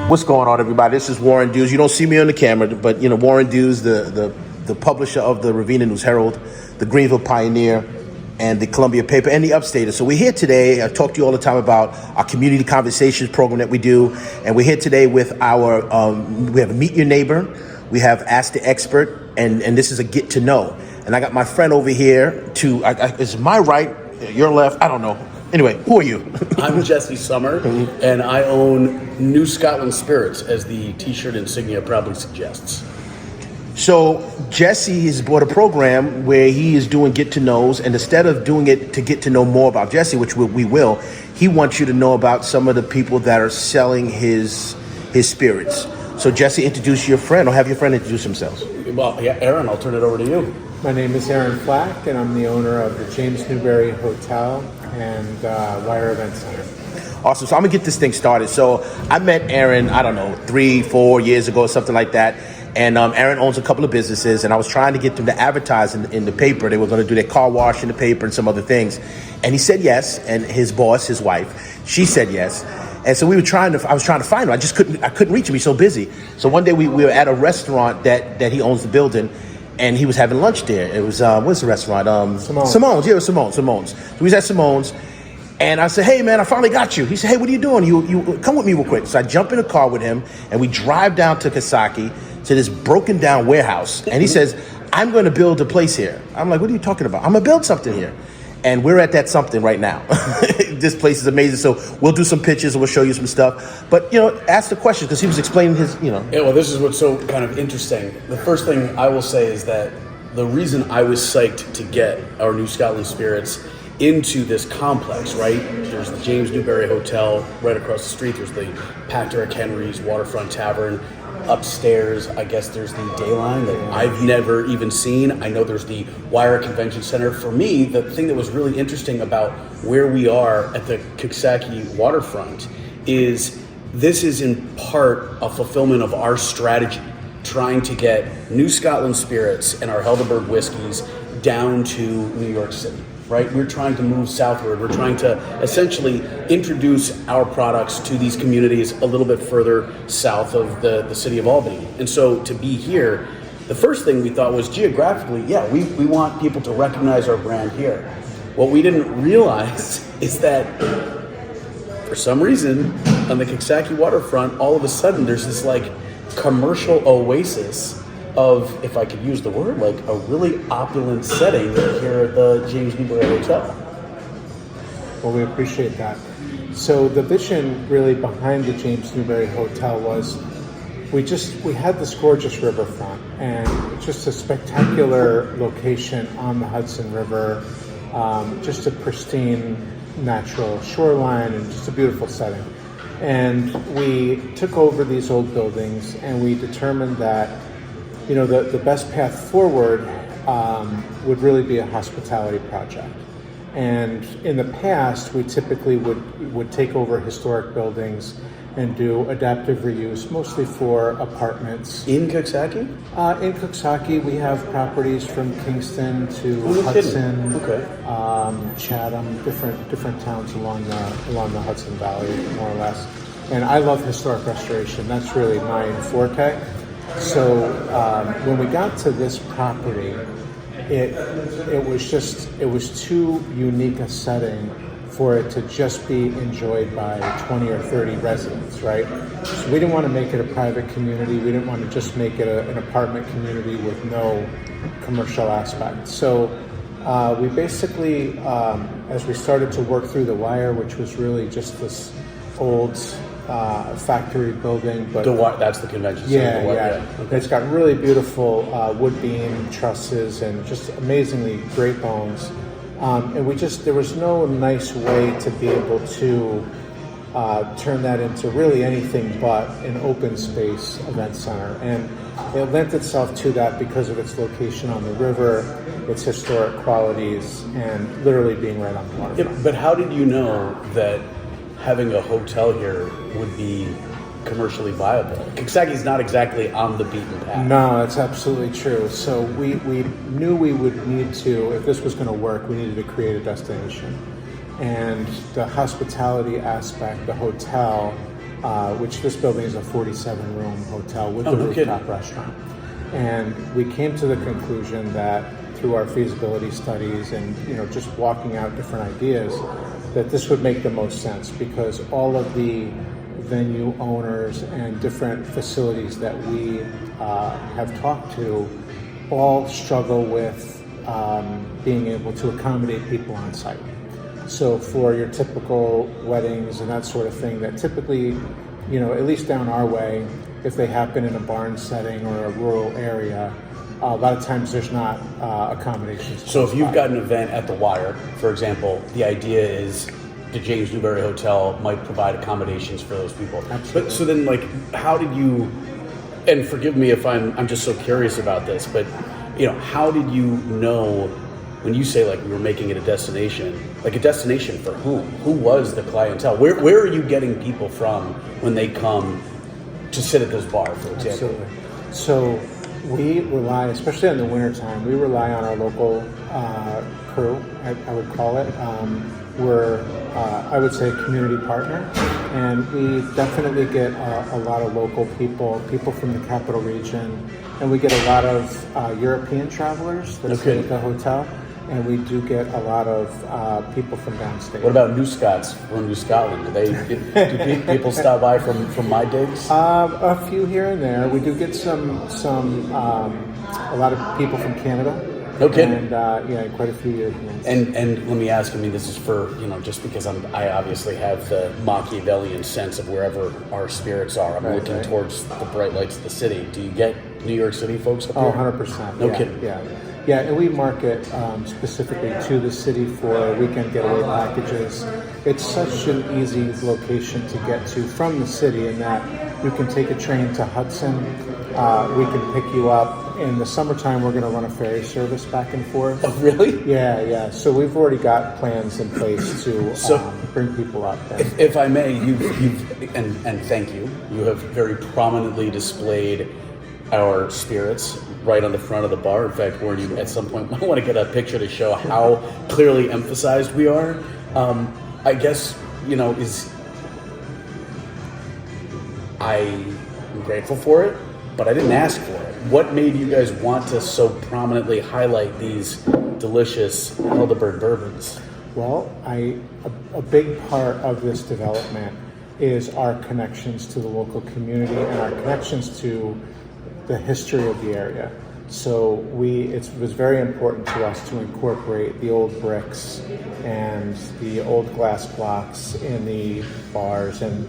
What's going on, everybody? This is Warren Dews. You don't see me on the camera, but you know Warren Dews, the publisher of the Ravenna News Herald, the Greenville Pioneer, and the Columbia Paper, and the Upstater. So we're here today. I talk to you all the time about our community conversations program that we do, and we're here today with our we have Meet Your Neighbor, we have Ask the Expert, and this is a Get to Know. And I got my friend over here to is my right, your left, I don't know. Anyway, who are you? I'm Jesse Summer, and I own New Scotland Spirits, as the t-shirt insignia probably suggests. So Jesse has bought a program where he is doing get to knows, and instead of doing it to get to know more about Jesse, which we will, he wants you to know about some of the people that are selling his spirits. So Jesse, introduce your friend, or have your friend introduce themselves. Well, yeah, Aaron, I'll turn it over to you. My name is Aaron Flack, and I'm the owner of the James Newbury Hotel and Wire Event Center. Awesome. So I'm gonna get this thing started. So I met Aaron, I don't know, 3-4 years ago, something like that. And Aaron owns a couple of businesses, and I was trying to get them to advertise in the paper. They were going to do their car wash in the paper and some other things. And he said yes, and his boss, his wife, she said yes. And so I was trying to find him. I couldn't reach him. He's so busy. So one day we were at a restaurant that he owns the building, and he was having lunch there. It was what's the restaurant? Simone's. Yeah, it was Simone's. So he was at Simone's. And I said, hey, man, I finally got you. He said, hey, what are you doing? You come with me real quick. So I jump in a car with him, and we drive down to Coxsackie to this broken down warehouse. And he says, I'm going to build a place here. I'm like, what are you talking about? I'm going to build something here. And we're at that something right now. This place is amazing. So we'll do some pictures and we'll show you some stuff. But, ask the question, because he was explaining his. Yeah, well, this is what's so kind of interesting. The first thing I will say is that the reason I was psyched to get our New Scotland Spirits into this complex, right? There's the James Newbury Hotel right across the street. There's the Patrick Henry's Waterfront Tavern. Upstairs, I guess there's the Dayline that I've never even seen. I know there's the Wire Convention Center. For me, the thing that was really interesting about where we are at the Coxsackie waterfront is this is in part a fulfillment of our strategy, trying to get New Scotland Spirits and our Helderberg whiskeys down to New York City. Right? We're trying to move southward. We're trying to essentially introduce our products to these communities a little bit further south of the city of Albany. And so to be here, the first thing we thought was geographically, we want people to recognize our brand here. What we didn't realize is that for some reason on the Coxsackie waterfront, all of a sudden there's this like commercial oasis of, if I could use the word, like a really opulent setting here at the James Newbury Hotel. Well, we appreciate that. So the vision really behind the James Newbury Hotel was we had this gorgeous riverfront and just a spectacular location on the Hudson River, just a pristine natural shoreline and just a beautiful setting. And we took over these old buildings and we determined that the best path forward would really be a hospitality project. And in the past, we typically would take over historic buildings and do adaptive reuse, mostly for apartments. In Coxsackie? In Coxsackie, we have properties from Kingston to Hudson, Chatham, different towns along the Hudson Valley, more or less. And I love historic restoration. That's really my forte. So when we got to this property, it was too unique a setting for it to just be enjoyed by 20 or 30 residents, right? So we didn't want to make it a private community. We didn't want to just make it an apartment community with no commercial aspect. So we basically, as we started to work through the Wire, which was really just this old factory building, but that's the convention center. Okay. It's got really beautiful wood beam trusses and just amazingly great bones. And there was no nice way to be able to turn that into really anything but an open space event center. And it lent itself to that because of its location on the river, its historic qualities, and literally being right on the waterfront. Yeah, but how did you know that having a hotel here would be commercially viable? Coxsackie's not exactly on the beaten path. No, that's absolutely true. So we knew we would need to, if this was going to work, we needed to create a destination. And the hospitality aspect, the hotel, which this building is a 47-room hotel with a no rooftop kidding. restaurant. And we came to the conclusion that through our feasibility studies and just walking out different ideas, that this would make the most sense, because all of the venue owners and different facilities that we have talked to all struggle with being able to accommodate people on site. So for your typical weddings and that sort of thing, that typically, at least down our way, if they happen in a barn setting or a rural area, a lot of times there's not accommodations. So if you've got an event at the Wire, for example, the idea is the James Newbury Hotel might provide accommodations for those people. Absolutely. But so then, how did you? And forgive me if I'm just so curious about this, but how did you know when you say we were making it a destination? A destination for whom? Who was the clientele? Where are you getting people from when they come to sit at this bar, for example? Absolutely. So we rely, especially in the wintertime, we rely on our local crew, I would call it. We're, I would say, a community partner, and we definitely get a lot of local people from the capital region, and we get a lot of European travelers that stay at the hotel, and we do get a lot of people from downstate. What about New Scots from New Scotland? Do people stop by from my digs? A few here and there. We do get a lot of people from Canada. No kidding. And quite a few Europeans. And let me ask. This is for just because I obviously have the Machiavellian sense of wherever our spirits are. I'm looking towards the bright lights of the city. Do you get New York City folks up here? 100%. No kidding. Yeah, and we market specifically to the city for weekend getaway packages. It's such an easy location to get to from the city in that you can take a train to Hudson. We can pick you up. In the summertime, we're going to run a ferry service back and forth. Oh, really? Yeah. So we've already got plans in place to bring people up there. If I may, you've and thank you. You have very prominently displayed our spirits right on the front of the bar. In fact, Warren, you at some point might want to get a picture to show how clearly emphasized we are. I guess I'm grateful for it, but I didn't ask for it. What made you guys want to so prominently highlight these delicious Helderberg bourbons? Well, a big part of this development is our connections to the local community and our connections to the history of the area. So it was very important to us to incorporate the old bricks and the old glass blocks in the bars and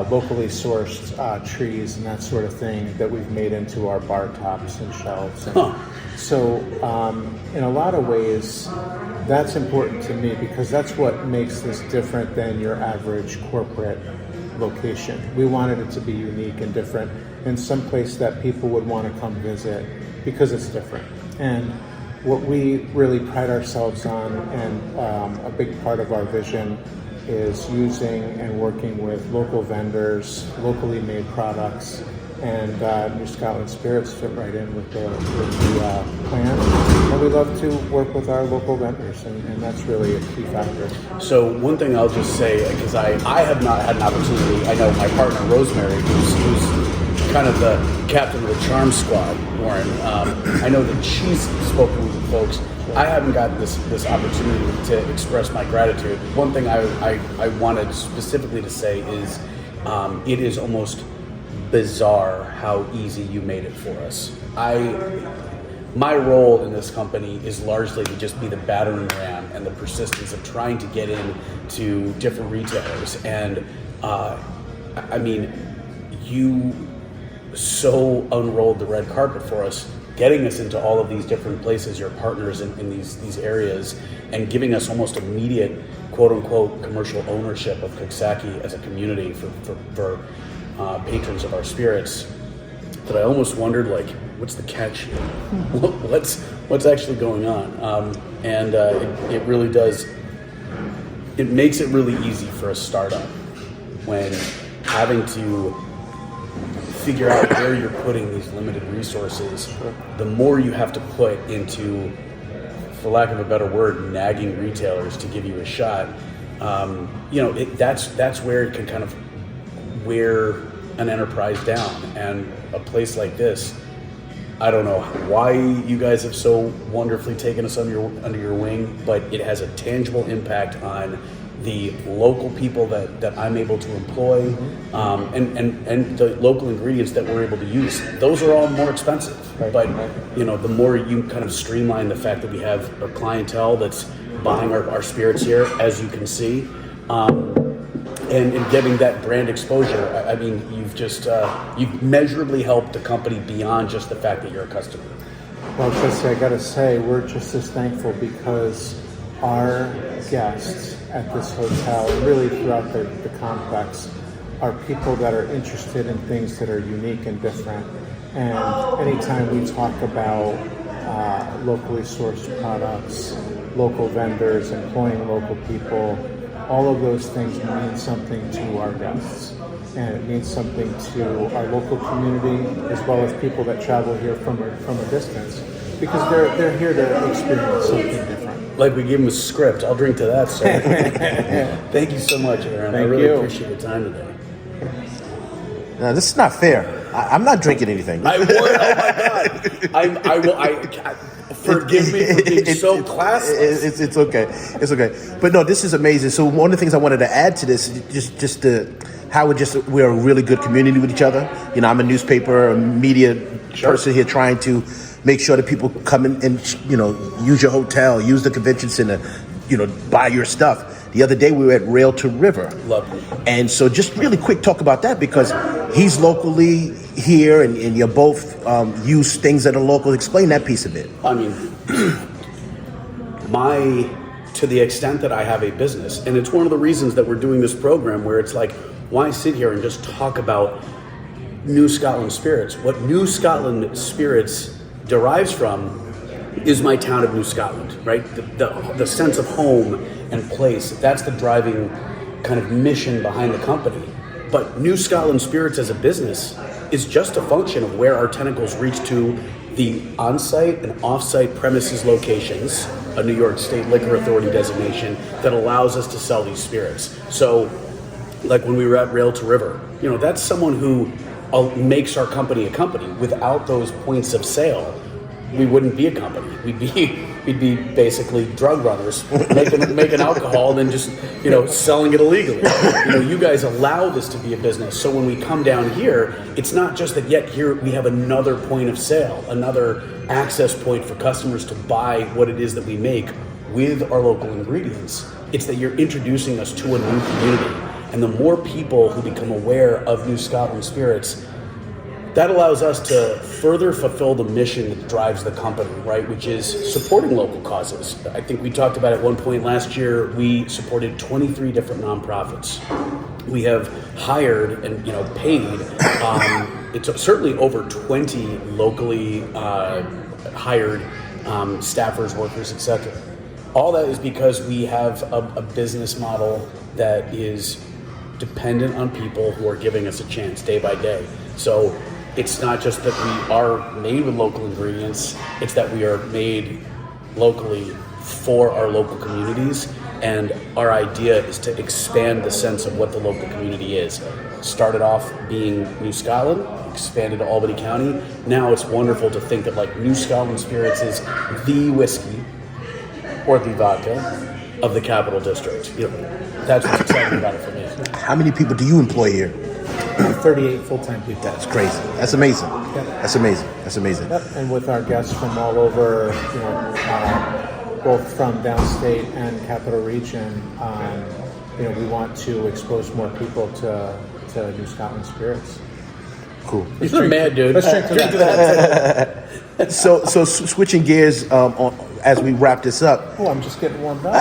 locally sourced trees and that sort of thing that we've made into our bar tops and shelves. And so in a lot of ways, that's important to me because that's what makes this different than your average corporate location. We wanted it to be unique and different and someplace that people would want to come visit because it's different. And what we really pride ourselves on, and a big part of our vision, is using and working with local vendors, locally made products, and New Scotland Spirits fit right in with the plan. And we love to work with our local vendors, and that's really a key factor. So one thing I'll just say, because I have not had an opportunity, I know my partner Rosemary, who's kind of the captain of the Charm Squad, Warren, I know that she's spoken with folks. I haven't got this opportunity to express my gratitude. One thing I wanted specifically to say is it is almost bizarre how easy you made it for us. My role in this company is largely to just be the battering ram and the persistence of trying to get in to different retailers. And you so unrolled the red carpet for us, getting us into all of these different places, your partners in these areas, and giving us almost immediate quote-unquote commercial ownership of Coxsackie as a community for patrons of our spirits, that I almost wondered, what's the catch here? What's actually going on? It really does, it makes it really easy for a startup when having to figure out where you're putting these limited resources. The more you have to put into, for lack of a better word, nagging retailers to give you a shot, that's where it can kind of wear an enterprise down. And a place like this, I don't know why you guys have so wonderfully taken us under your wing, but it has a tangible impact on the local people that I'm able to employ, and the local ingredients that we're able to use. Those are all more expensive, but the more you kind of streamline the fact that we have a clientele that's buying our spirits here, as you can see, and getting that brand exposure. I mean, you've measurably helped the company beyond just the fact that you're a customer. Well, Jesse, I gotta say, we're just as thankful because our guests at this hotel, and really throughout the complex, are people that are interested in things that are unique and different. And anytime we talk about locally sourced products, local vendors, employing local people, all of those things mean something to our guests. And it means something to our local community, as well as people that travel here from a distance, because they're here to experience something different. Like we gave him a script. I'll drink to that, sir. Thank you so much, Aaron. I really appreciate your time today. No, this is not fair. I'm not drinking anything. I would. Oh my God. I will. Forgive me for being so classless. It's okay. It's okay. But no, this is amazing. So one of the things I wanted to add to this is just how we're a really good community with each other. You know, I'm a newspaper, a media person here trying to make sure that people come in and use your hotel, use the convention center, buy your stuff. The other day we were at Rail to River. Lovely. And so just really quick talk about that, because he's locally here and you both use things that are local. Explain that piece of it. I mean, to the extent that I have a business, and it's one of the reasons that we're doing this program where it's like, why sit here and just talk about New Scotland Spirits? What New Scotland Spirits derives from is my town of New Scotland, right? The sense of home and place. That's the driving kind of mission behind the company. But New Scotland Spirits as a business is just a function of where our tentacles reach to the on-site and off-site premises locations, a New York State Liquor Authority designation that allows us to sell these spirits. So, like when we were at Rail to River, that's someone who makes our company a company. Without those points of sale, we wouldn't be a company. We'd be basically drug runners making alcohol and then just selling it illegally. You guys allow this to be a business. So when we come down here, it's not just that yet here we have another point of sale, another access point for customers to buy what it is that we make with our local ingredients. It's that you're introducing us to a new community. And the more people who become aware of New Scotland Spirits, that allows us to further fulfill the mission that drives the company, right? Which is supporting local causes. I think we talked about at one point last year, we supported 23 different nonprofits. We have hired and paid, it's certainly over 20 locally hired staffers, workers, etc. All that is because we have a business model that is dependent on people who are giving us a chance day by day. So it's not just that we are made with local ingredients, it's that we are made locally for our local communities. And our idea is to expand the sense of what the local community is. Started off being New Scotland, expanded to Albany County. Now it's wonderful to think that New Scotland Spirits is the whiskey or the vodka of the Capital District. That's what's exciting about it for me. How many people do you employ here? 38 full-time people. That's crazy. That's amazing. Yep. That's amazing. That's amazing. Yep. And with our guests from all over, both from downstate and Capital Region, we want to expose more people to New Scotland Spirits. Cool. You're mad, dude. Let's drink to that. So switching gears as we wrap this up. Oh, I'm just getting warmed up.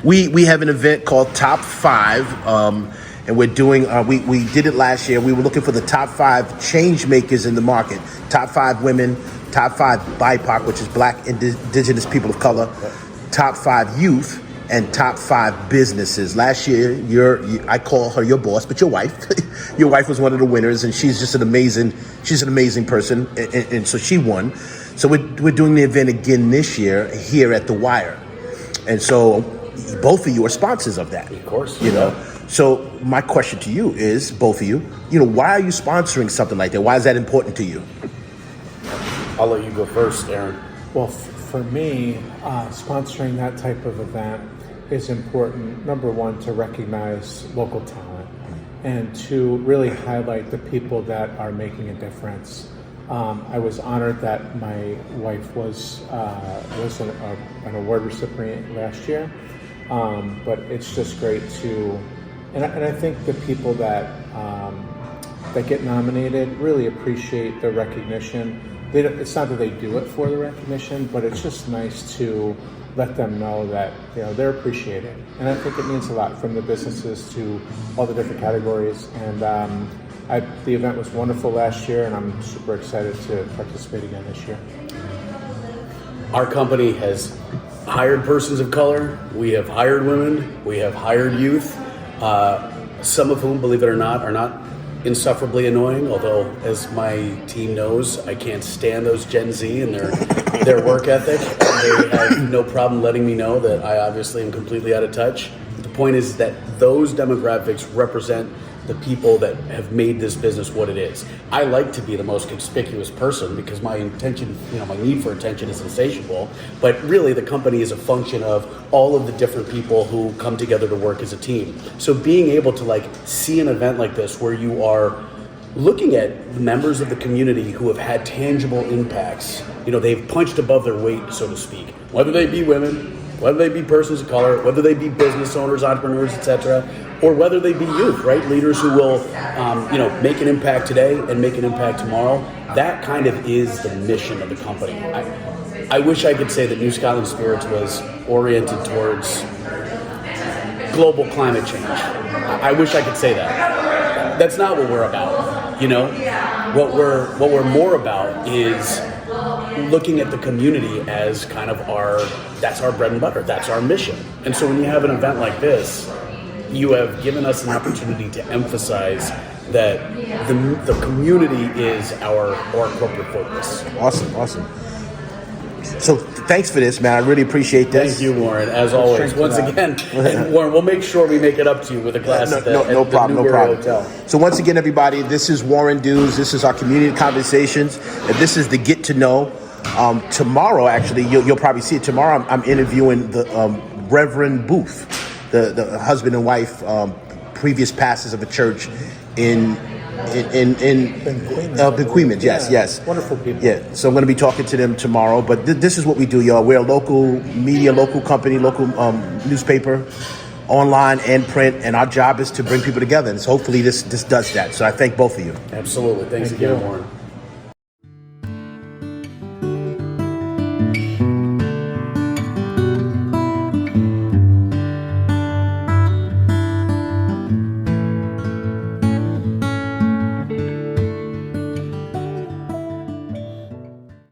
We have an event called Top 5, and we're doing. We did it last year. We were looking for the top 5 change makers in the market. Top 5 women, top 5 BIPOC, which is Black Indigenous people of color, top 5 youth, and top 5 businesses. Last year, I call her your boss, but your wife. Your wife was one of the winners, and she's an amazing person, and so she won. So we're doing the event again this year here at the Wire, and so both of you are sponsors of that. Of course, So my question to you is, both of you, why are you sponsoring something like that? Why is that important to you? I'll let you go first, Aaron. Well, for me, sponsoring that type of event is important. Number one, to recognize local talent, and to really highlight the people that are making a difference. I was honored that my wife was an award recipient last year, but it's just great to, and I think the people that get nominated really appreciate the recognition. It's not that they do it for the recognition, but it's just nice to let them know that they're appreciated, and I think it means a lot, from the businesses to all the different categories. And the event was wonderful last year, and I'm super excited to participate again this year. Our company has hired persons of color. We have hired women. We have hired youth. Some of whom, believe it or not, are not insufferably annoying, although, as my team knows, I can't stand those Gen Z and their work ethic. They have no problem letting me know that I obviously am completely out of touch. The point is that those demographics represent the people that have made this business what it is. I like to be the most conspicuous person because my intention, my need for attention is insatiable, but really the company is a function of all of the different people who come together to work as a team. So being able to see an event like this where you are looking at members of the community who have had tangible impacts, they've punched above their weight, so to speak, whether they be women, whether they be persons of color, whether they be business owners, entrepreneurs, etc., or whether they be youth, right? Leaders who will, make an impact today and make an impact tomorrow. That kind of is the mission of the company. I wish I could say that New Scotland Spirits was oriented towards global climate change. I wish I could say that. That's not what we're about. What we're more about is looking at the community as kind of that's our bread and butter. That's our mission. And so when you have an event like this, you have given us an opportunity to emphasize that the community is our corporate focus. Awesome. So thanks for this, man. I really appreciate this. Thank you, Warren. As always, once again, Warren, we'll make sure we make it up to you with a glass at the Newbury Hotel. So once again, everybody, this is Warren Dews. This is our community conversations, and this is the Get to Know. Tomorrow, actually, you'll probably see it. Tomorrow, I'm interviewing the Reverend Booth, the husband and wife, previous pastors of a church in Bequeatment. Yes. Wonderful people. Yeah, so I'm going to be talking to them tomorrow. But this is what we do, y'all. We're a local media, local company, local newspaper, online and print, and our job is to bring people together. And so hopefully this does that. So I thank both of you. Absolutely. Thanks again, Warren.